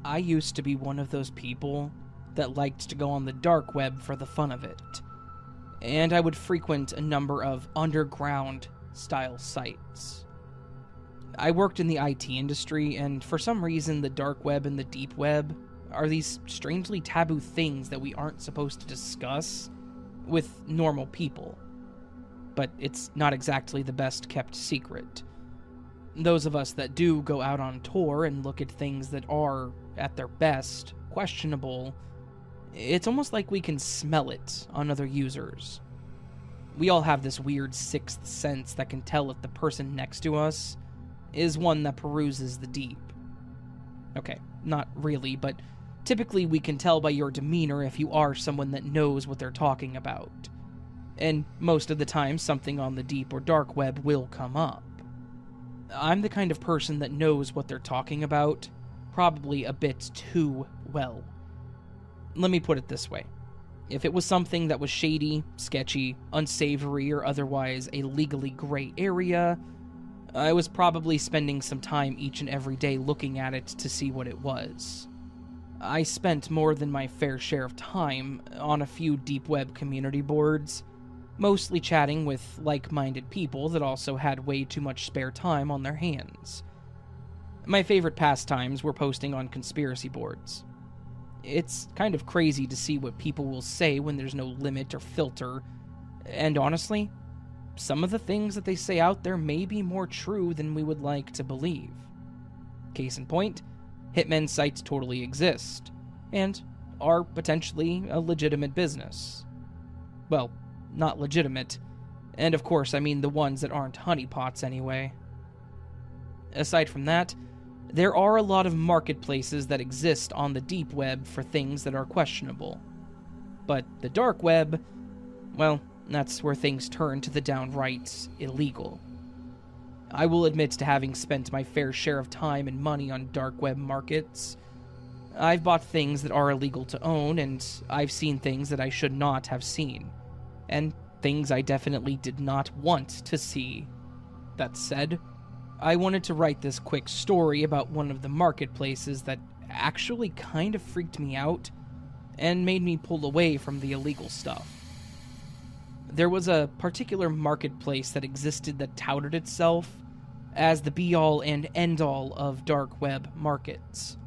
I used to be one of those people that liked to go on the dark web for the fun of it, and I would frequent a number of underground-style sites. I worked in the IT industry, and for some reason the dark web and the deep web are these strangely taboo things that we aren't supposed to discuss with normal people. But it's not exactly the best kept secret. Those of us that do go out on tour and look at things that are, at their best, questionable, it's almost like we can smell it on other users. We all have this weird sixth sense that can tell if the person next to us is one that peruses the deep. Okay, not really, but typically we can tell by your demeanor if you are someone that knows what they're talking about. And most of the time, something on the deep or dark web will come up. I'm the kind of person that knows what they're talking about, probably a bit too well. Let me put it this way. If it was something that was shady, sketchy, unsavory, or otherwise a legally gray area, I was probably spending some time each and every day looking at it to see what it was. I spent more than my fair share of time on a few deep web community boards, mostly chatting with like-minded people that also had way too much spare time on their hands. My favorite pastimes were posting on conspiracy boards. It's kind of crazy to see what people will say when there's no limit or filter, and honestly, some of the things that they say out there may be more true than we would like to believe. Case in point, hitmen sites totally exist, and are potentially a legitimate business. Well, not legitimate, and of course I mean the ones that aren't honeypots anyway. Aside from that, there are a lot of marketplaces that exist on the deep web for things that are questionable. But the dark web, well, that's where things turn to the downright illegal. I will admit to having spent my fair share of time and money on dark web markets. I've bought things that are illegal to own, and I've seen things that I should not have seen, and things I definitely did not want to see. That said, I wanted to write this quick story about one of the marketplaces that actually kind of freaked me out and made me pull away from the illegal stuff. There was a particular marketplace that existed that touted itself as the be-all and end-all of dark web markets.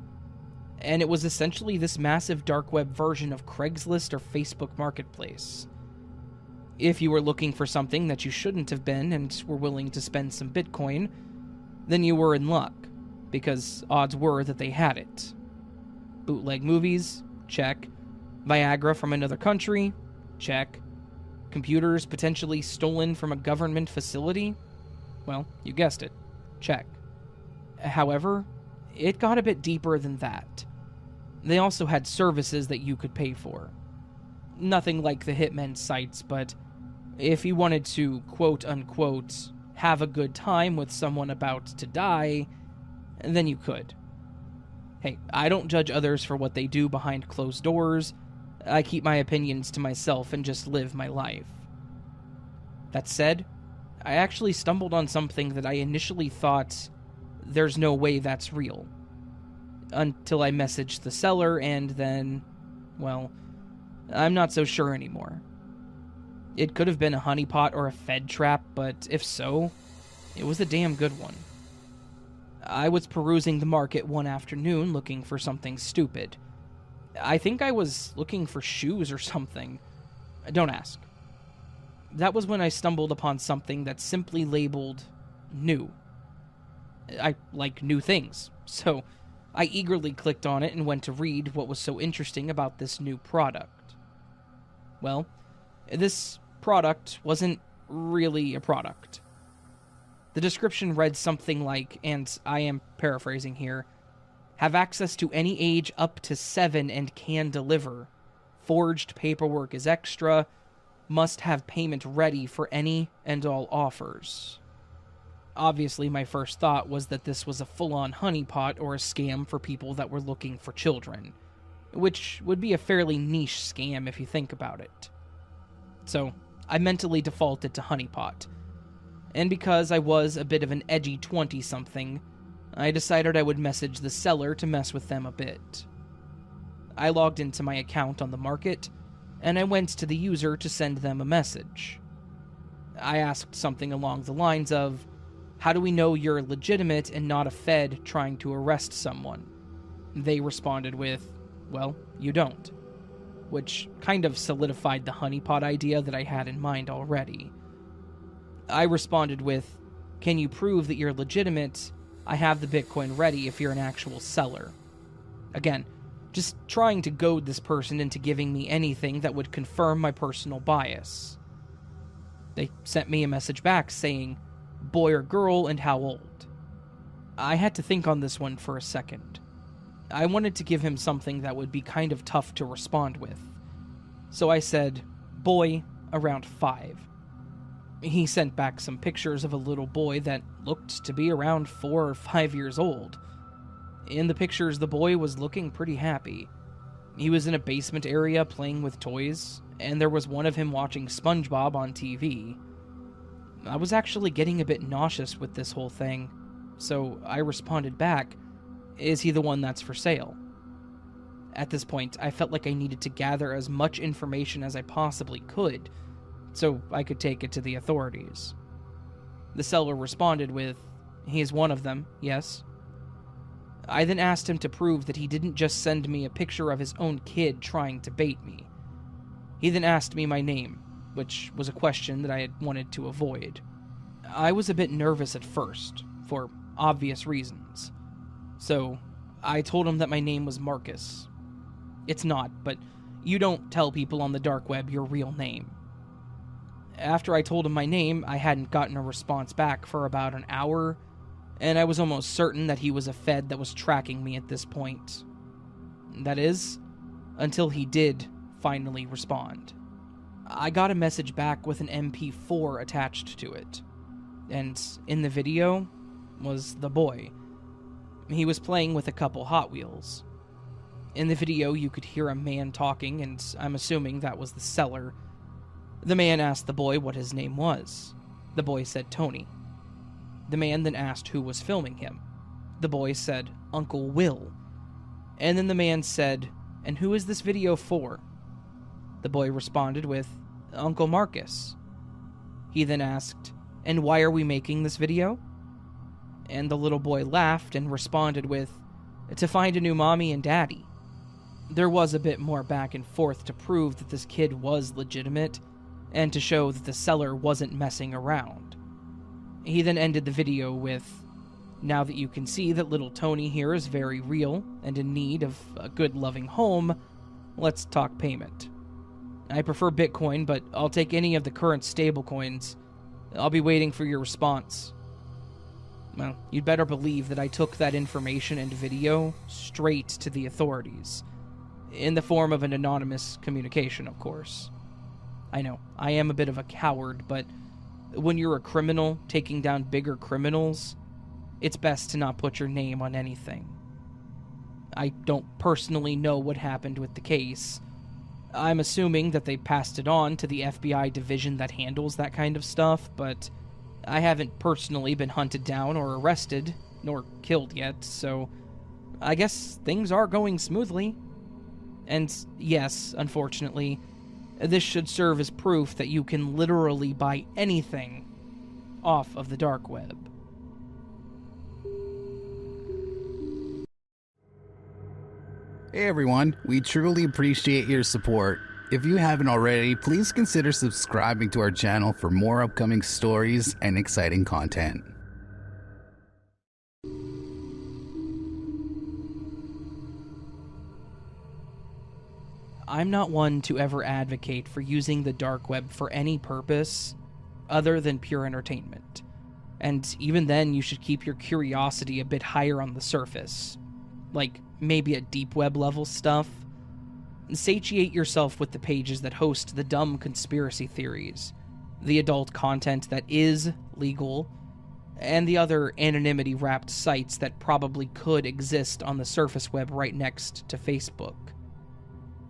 And it was essentially this massive dark web version of Craigslist or Facebook Marketplace. If you were looking for something that you shouldn't have been and were willing to spend some Bitcoin, then you were in luck, because odds were that they had it. Bootleg movies? Check. Viagra from another country? Check. Computers potentially stolen from a government facility? Well, you guessed it. Check. However, it got a bit deeper than that. They also had services that you could pay for. Nothing like the hitmen sites, but if you wanted to, quote-unquote, have a good time with someone about to die, then you could. Hey, I don't judge others for what they do behind closed doors. I keep my opinions to myself and just live my life. That said, I actually stumbled on something that I initially thought, there's no way that's real. Until I messaged the seller and then, well, I'm not so sure anymore. It could have been a honeypot or a Fed trap, but if so, it was a damn good one. I was perusing the market one afternoon looking for something stupid. I think I was looking for shoes or something. Don't ask. That was when I stumbled upon something that's simply labeled new. I like new things, so I eagerly clicked on it and went to read what was so interesting about this new product. Well, this product wasn't really a product. The description read something like, and I am paraphrasing here, have access to any age up to 7 and can deliver. Forged paperwork is extra. Must have payment ready for any and all offers. Obviously, my first thought was that this was a full-on honeypot or a scam for people that were looking for children, which would be a fairly niche scam if you think about it. So, I mentally defaulted to honeypot. And because I was a bit of an edgy 20-something, I decided I would message the seller to mess with them a bit. I logged into my account on the market, and I went to the user to send them a message. I asked something along the lines of, "How do we know you're legitimate and not a Fed trying to arrest someone?" They responded with, "Well, you don't," which kind of solidified the honeypot idea that I had in mind already. I responded with, "Can you prove that you're legitimate? I have the Bitcoin ready if you're an actual seller." Again, just trying to goad this person into giving me anything that would confirm my personal bias. They sent me a message back saying, "Boy or girl and how old?" I had to think on this one for a second. I wanted to give him something that would be kind of tough to respond with. So I said, "Boy, around 5. He sent back some pictures of a little boy that looked to be around 4 or 5 years old. In the pictures, the boy was looking pretty happy. He was in a basement area playing with toys, and there was one of him watching SpongeBob on TV. I was actually getting a bit nauseous with this whole thing, so I responded back, "Is he the one that's for sale?" At this point, I felt like I needed to gather as much information as I possibly could, so I could take it to the authorities. The seller responded with, "He is one of them, yes." I then asked him to prove that he didn't just send me a picture of his own kid trying to bait me. He then asked me my name, which was a question that I had wanted to avoid. I was a bit nervous at first, for obvious reasons. So, I told him that my name was Marcus. It's not, but you don't tell people on the dark web your real name. After I told him my name, I hadn't gotten a response back for about an hour, and I was almost certain that he was a Fed that was tracking me at this point. That is, until he did finally respond. I got a message back with an MP4 attached to it, and in the video was the boy. He was playing with a couple Hot Wheels. In the video, you could hear a man talking, and I'm assuming that was the seller. The man asked the boy what his name was. The boy said Tony. The man then asked who was filming him. The boy said, "Uncle Will." And then the man said, "And who is this video for?" The boy responded with, "Uncle Marcus." He then asked, "And why are we making this video?" And the little boy laughed and responded with, "To find a new mommy and daddy." There was a bit more back and forth to prove that this kid was legitimate, and to show that the seller wasn't messing around. He then ended the video with, "Now that you can see that little Tony here is very real and in need of a good loving home, let's talk payment. I prefer Bitcoin, but I'll take any of the current stablecoins. I'll be waiting for your response." Well, you'd better believe that I took that information and video straight to the authorities. In the form of an anonymous communication, of course. I know, I am a bit of a coward, but when you're a criminal taking down bigger criminals, it's best to not put your name on anything. I don't personally know what happened with the case. I'm assuming that they passed it on to the FBI division that handles that kind of stuff, but I haven't personally been hunted down or arrested, nor killed yet, so I guess things are going smoothly. And yes, unfortunately, this should serve as proof that you can literally buy anything off of the dark web. Hey everyone, we truly appreciate your support. If you haven't already, please consider subscribing to our channel for more upcoming stories and exciting content. I'm not one to ever advocate for using the dark web for any purpose other than pure entertainment. And even then, you should keep your curiosity a bit higher on the surface. Like, maybe at deep web level stuff. Satiate yourself with the pages that host the dumb conspiracy theories, the adult content that is legal, and the other anonymity-wrapped sites that probably could exist on the surface web right next to Facebook.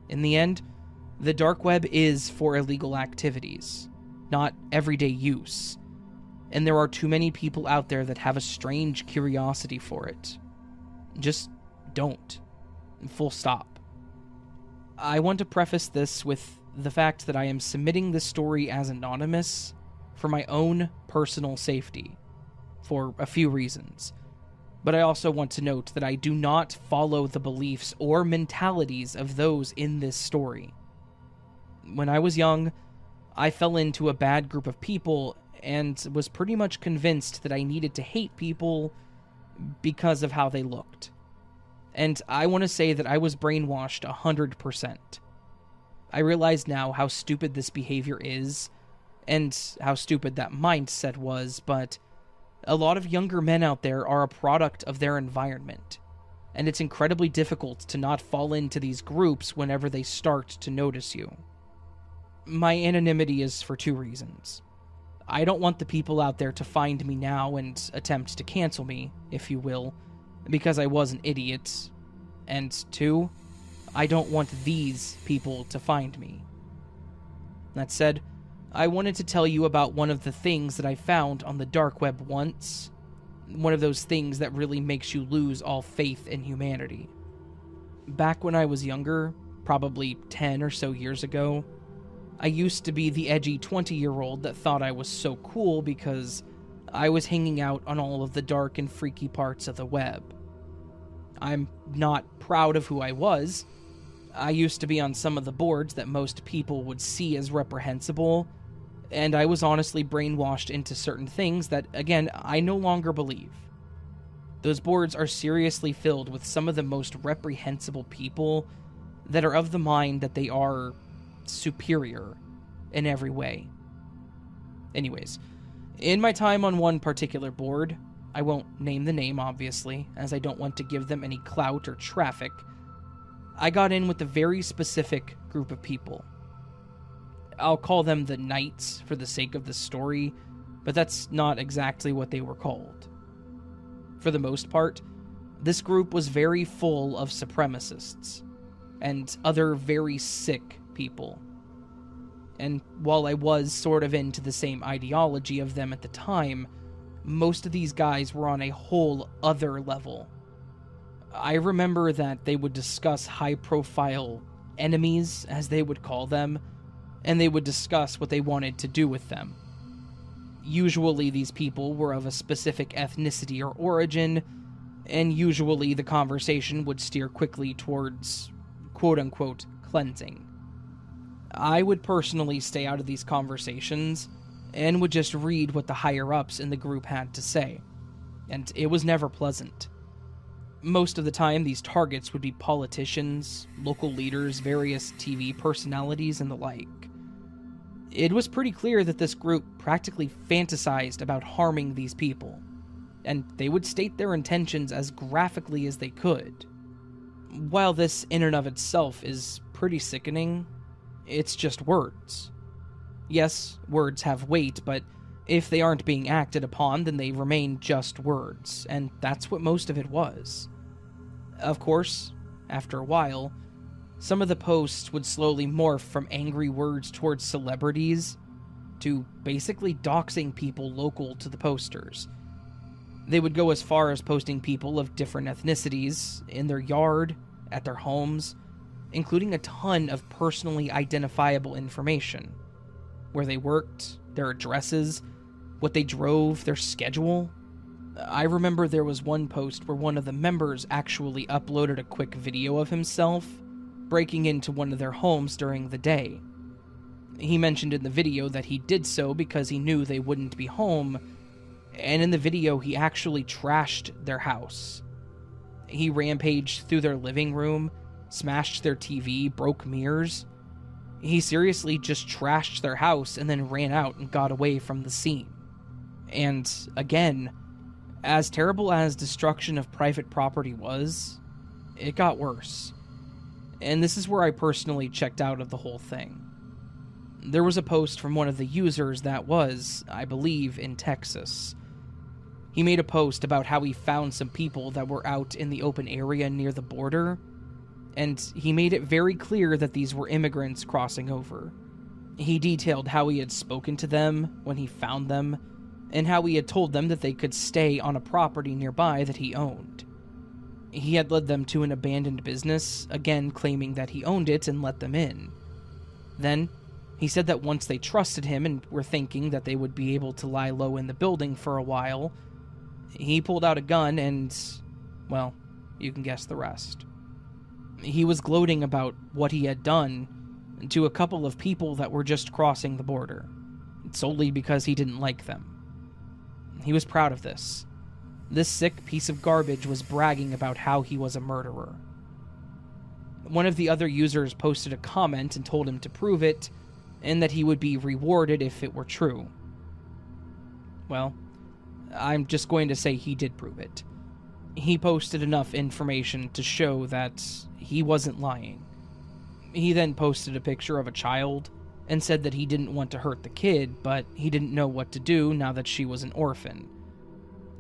In the end, the dark web is for illegal activities, not everyday use. and there are too many people out there that have a strange curiosity for it. Just don't. Full stop. I want to preface this with the fact that I am submitting this story as anonymous for my own personal safety, for a few reasons. But I also want to note that I do not follow the beliefs or mentalities of those in this story. When I was young, I fell into a bad group of people and was pretty much convinced that I needed to hate people because of how they looked. And I want to say that I was brainwashed 100%. I realize now how stupid this behavior is, and how stupid that mindset was, but a lot of younger men out there are a product of their environment, and it's incredibly difficult to not fall into these groups whenever they start to notice you. My anonymity is for two reasons. I don't want the people out there to find me now and attempt to cancel me, if you will, because I was an idiot. And two, I don't want these people to find me. That said, I wanted to tell you about one of the things that I found on the dark web once. One of those things that really makes you lose all faith in humanity. Back when I was younger, probably 10 or so years ago, I used to be the edgy 20-year-old that thought I was so cool because I was hanging out on all of the dark and freaky parts of the web. I'm not proud of who I was. I used to be on some of the boards that most people would see as reprehensible, and I was honestly brainwashed into certain things that, again, I no longer believe. Those boards are seriously filled with some of the most reprehensible people that are of the mind that they are superior in every way. Anyways, in my time on one particular board, I won't name the name, obviously, as I don't want to give them any clout or traffic, I got in with a very specific group of people. I'll call them the Knights for the sake of the story, but that's not exactly what they were called. For the most part, this group was very full of supremacists and other very sick people. And while I was sort of into the same ideology of them at the time, most of these guys were on a whole other level. I remember that they would discuss high-profile enemies, as they would call them, and they would discuss what they wanted to do with them. Usually these people were of a specific ethnicity or origin, and usually the conversation would steer quickly towards quote-unquote cleansing. I would personally stay out of these conversations and would just read what the higher-ups in the group had to say, and it was never pleasant. Most of the time, these targets would be politicians, local leaders, various TV personalities, and the like. It was pretty clear that this group practically fantasized about harming these people, and they would state their intentions as graphically as they could. While this in and of itself is pretty sickening, it's just words. Yes, words have weight, but if they aren't being acted upon, then they remain just words, and that's what most of it was. Of course, after a while, some of the posts would slowly morph from angry words towards celebrities to basically doxing people local to the posters. They would go as far as posting people of different ethnicities in their yard, at their homes, including a ton of personally identifiable information. Where they worked, their addresses, what they drove, their schedule. I remember there was one post where one of the members actually uploaded a quick video of himself breaking into one of their homes during the day. He mentioned in the video that he did so because he knew they wouldn't be home, and in the video he actually trashed their house. He rampaged through their living room, smashed their TV, broke mirrors. He seriously just trashed their house and then ran out and got away from the scene. And again, as terrible as destruction of private property was, it got worse. And this is where I personally checked out of the whole thing. There was a post from one of the users that was, I believe, in Texas. He made a post about how he found some people that were out in the open area near the border, and he made it very clear that these were immigrants crossing over. He detailed how he had spoken to them when he found them, and how he had told them that they could stay on a property nearby that he owned. He had led them to an abandoned business, again claiming that he owned it and let them in. Then, he said that once they trusted him and were thinking that they would be able to lie low in the building for a while, he pulled out a gun and, well, you can guess the rest. He was gloating about what he had done to a couple of people that were just crossing the border, solely because he didn't like them. He was proud of this. This sick piece of garbage was bragging about how he was a murderer. One of the other users posted a comment and told him to prove it, and that he would be rewarded if it were true. Well, I'm just going to say he did prove it. He posted enough information to show that he wasn't lying. He then posted a picture of a child and said that he didn't want to hurt the kid, but he didn't know what to do now that she was an orphan.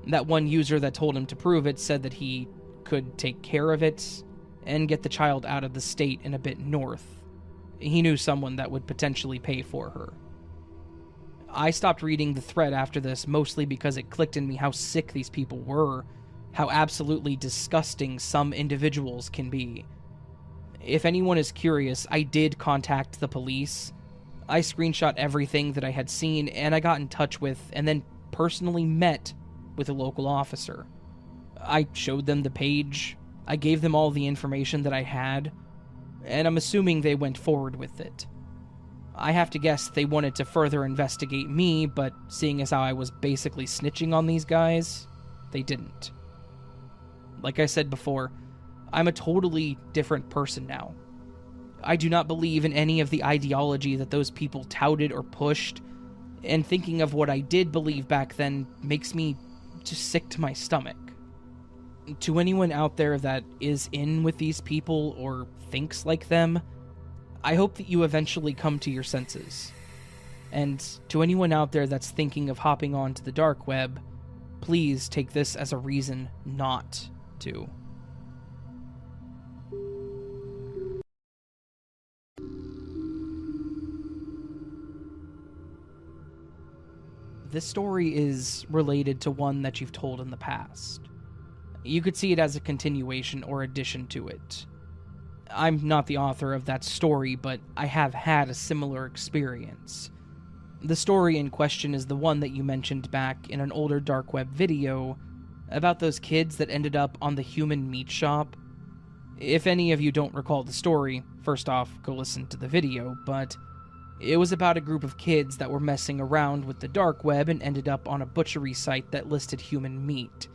That one user that told him to prove it said that he could take care of it and get the child out of the state and a bit north. He knew someone that would potentially pay for her. I stopped reading the thread after this, mostly because it clicked in me how sick these people were, how absolutely disgusting some individuals can be. If anyone is curious, I did contact the police. I screenshot everything that I had seen, and I got in touch with and then personally met with a local officer. I showed them the page, I gave them all the information that I had, and I'm assuming they went forward with it. I have to guess they wanted to further investigate me, but seeing as how I was basically snitching on these guys, they didn't. Like I said before, I'm a totally different person now. I do not believe in any of the ideology that those people touted or pushed, and thinking of what I did believe back then makes me just sick to my stomach. To anyone out there that is in with these people or thinks like them, I hope that you eventually come to your senses. And to anyone out there that's thinking of hopping onto the dark web, please take this as a reason not to. This story is related to one that you've told in the past. You could see it as a continuation or addition to it. I'm not the author of that story, but I have had a similar experience. The story in question is the one that you mentioned back in an older dark web video about those kids that ended up on the human meat shop. If any of you don't recall the story, first off, go listen to the video, but it was about a group of kids that were messing around with the dark web and ended up on a butchery site that listed human meat.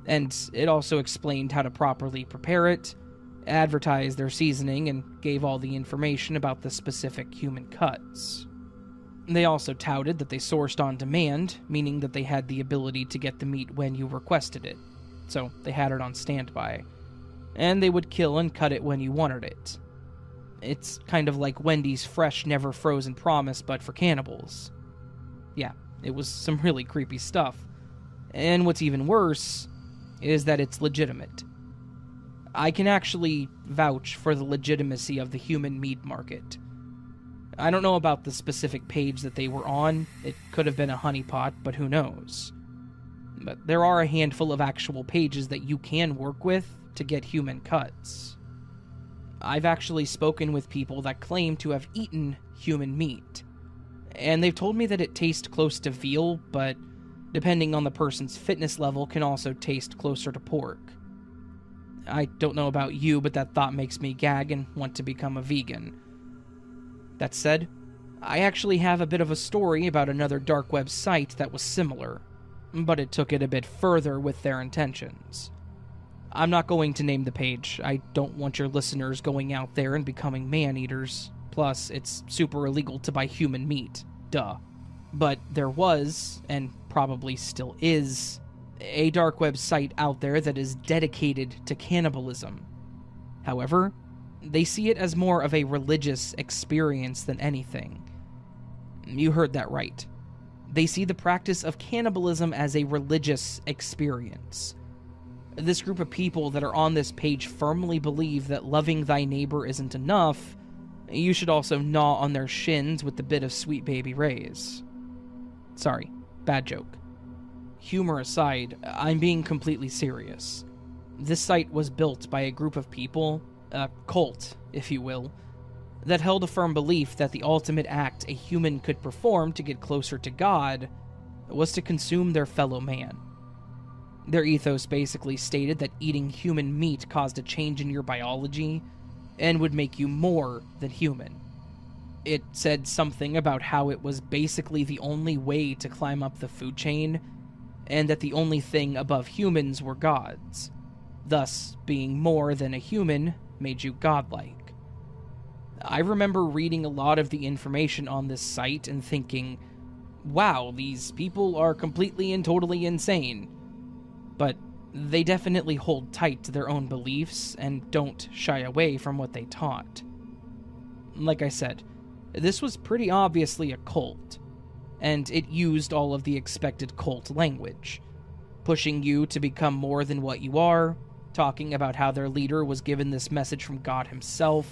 And it also explained how to properly prepare it, advertised their seasoning, and gave all the information about the specific human cuts. They also touted that they sourced on demand, meaning that they had the ability to get the meat when you requested it, so they had it on standby. And they would kill and cut it when you wanted it. It's kind of like Wendy's fresh, never frozen promise, but for cannibals. Yeah, it was some really creepy stuff. And what's even worse is that it's legitimate. I can actually vouch for the legitimacy of the human meat market. I don't know about the specific page that they were on. It could have been a honeypot, but who knows. But there are a handful of actual pages that you can work with to get human cuts. I've actually spoken with people that claim to have eaten human meat, and they've told me that it tastes close to veal, but depending on the person's fitness level, can also taste closer to pork. I don't know about you, but that thought makes me gag and want to become a vegan. That said, I actually have a bit of a story about another dark web site that was similar, but it took it a bit further with their intentions. I'm not going to name the page. I don't want your listeners going out there and becoming man-eaters. Plus, it's super illegal to buy human meat. Duh. But there was, and probably still is, a dark web site out there that is dedicated to cannibalism. However, they see it as more of a religious experience than anything. You heard that right. They see the practice of cannibalism as a religious experience. This group of people that are on this page firmly believe that loving thy neighbor isn't enough. You should also gnaw on their shins with the bit of Sweet Baby Ray's. Sorry, bad joke. Humor aside, I'm being completely serious. This site was built by a group of people, a cult, if you will, that held a firm belief that the ultimate act a human could perform to get closer to God was to consume their fellow man. Their ethos basically stated that eating human meat caused a change in your biology and would make you more than human. It said something about how it was basically the only way to climb up the food chain, and that the only thing above humans were gods. Thus, being more than a human made you godlike. I remember reading a lot of the information on this site and thinking, wow, these people are completely and totally insane. But they definitely hold tight to their own beliefs and don't shy away from what they taught. Like I said, this was pretty obviously a cult, and it used all of the expected cult language, pushing you to become more than what you are, talking about how their leader was given this message from God himself,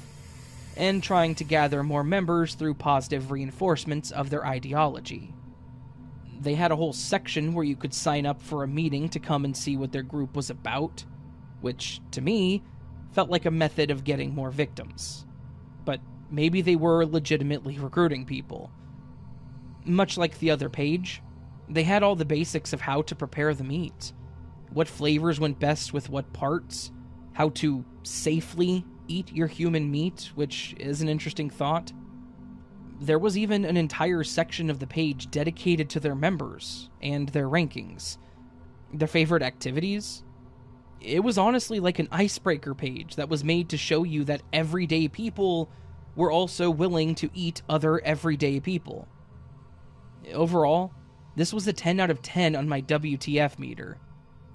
and trying to gather more members through positive reinforcements of their ideology. They had a whole section where you could sign up for a meeting to come and see what their group was about, which, to me, felt like a method of getting more victims. But maybe they were legitimately recruiting people. Much like the other page, they had all the basics of how to prepare the meat, what flavors went best with what parts, how to safely eat your human meat, which is an interesting thought. There was even an entire section of the page dedicated to their members and their rankings, their favorite activities. It was honestly like an icebreaker page that was made to show you that everyday people were also willing to eat other everyday people. Overall, this was a 10 out of 10 on my WTF meter,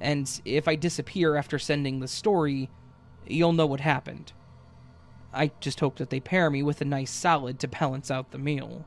and if I disappear after sending the story, you'll know what happened. I just hope that they pair me with a nice salad to balance out the meal.